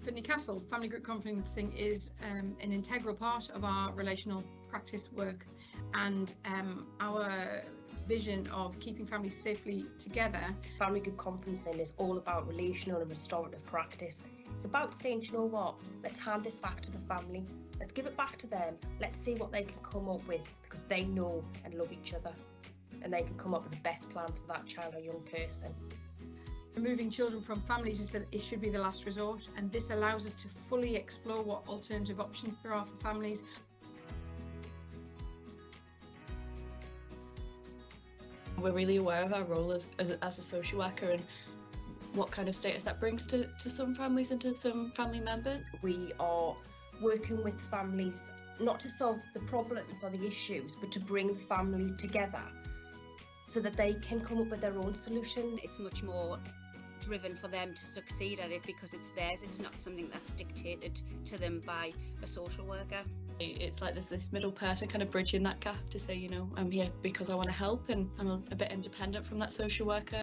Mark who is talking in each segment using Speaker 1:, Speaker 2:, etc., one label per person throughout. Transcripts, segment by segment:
Speaker 1: For Newcastle, family group conferencing is an integral part of our relational practice work, and our vision of keeping families safely together.
Speaker 2: Family group conferencing is all about relational and restorative practice. It's about saying, you know what, let's hand this back to the family. Let's give it back to them. Let's see what they can come up with, because they know and love each other, and they can come up with the best plans for that child or young person.
Speaker 1: Removing children from families it should be the last resort, and this allows us to fully explore what alternative options there are for families.
Speaker 3: We're really aware of our role as a social worker and what kind of status that brings to some families and to some family members.
Speaker 2: We are working with families not to solve the problems or the issues, but to bring the family together so that they can come up with their own solution.
Speaker 4: It's much more driven for them to succeed at it because it's theirs. It's not something that's dictated to them by a social worker.
Speaker 3: It's like there's this middle person kind of bridging that gap to say, you know, I'm here because I want to help and I'm a bit independent from that social worker.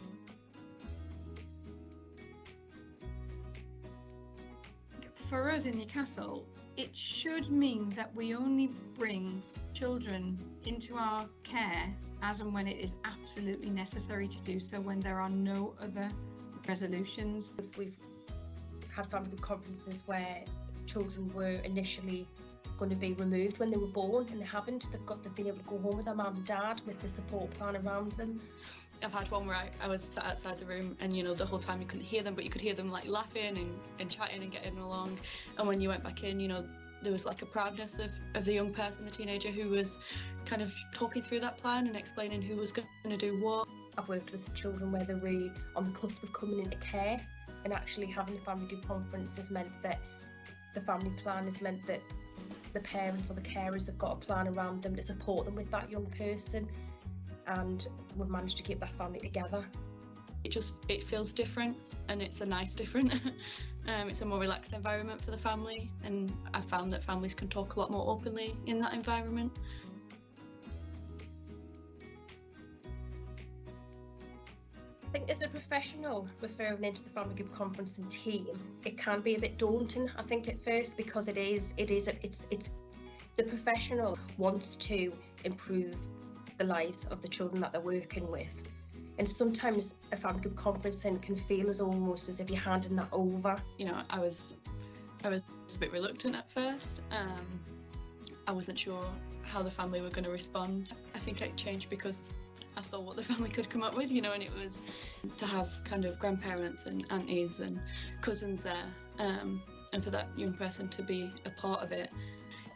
Speaker 1: For us in Newcastle, it should mean that we only bring children into our care as and when it is absolutely necessary to do so, when there are no other resolutions.
Speaker 2: We've had family group conferences where children were initially going to be removed when they were born, and they haven't. They've been able to go home with their mum and dad with the support plan around them.
Speaker 3: I've had one where I was sat outside the room and, you know, the whole time you couldn't hear them, but you could hear them like laughing and chatting and getting along. And when you went back in, you know, there was like a proudness of the young person, the teenager, who was kind of talking through that plan and explaining who was going to do what.
Speaker 2: I've worked with children where they were on the cusp of coming into care, and actually having a family group conference has meant that the family plan has meant that the parents or the carers have got a plan around them to support them with that young person, and we've managed to keep that family together.
Speaker 3: It feels different, and it's a nice different. It's a more relaxed environment for the family, and I found that families can talk a lot more openly in that environment.
Speaker 2: I think as a professional referring into the family group conferencing team, it can be a bit daunting, I think, at first, because it's the professional wants to improve the lives of the children that they're working with. And sometimes a family group conferencing can feel as almost as if you're handing that over.
Speaker 3: You know, I was a bit reluctant at first. I wasn't sure how the family were going to respond. I think it changed because I saw what the family could come up with, you know, and it was to have kind of grandparents and aunties and cousins there, and for that young person to be a part of it.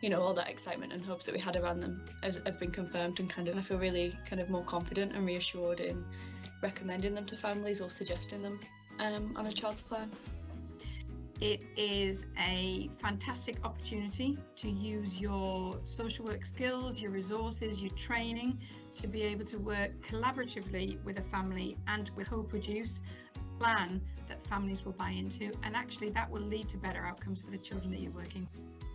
Speaker 3: You know, all that excitement and hopes that we had around them have been confirmed, and I feel really kind of more confident and reassured in recommending them to families or suggesting them on a child's plan.
Speaker 1: It is a fantastic opportunity to use your social work skills, your resources, your training to be able to work collaboratively with a family and to co-produce a plan that families will buy into, and actually that will lead to better outcomes for the children that you're working with.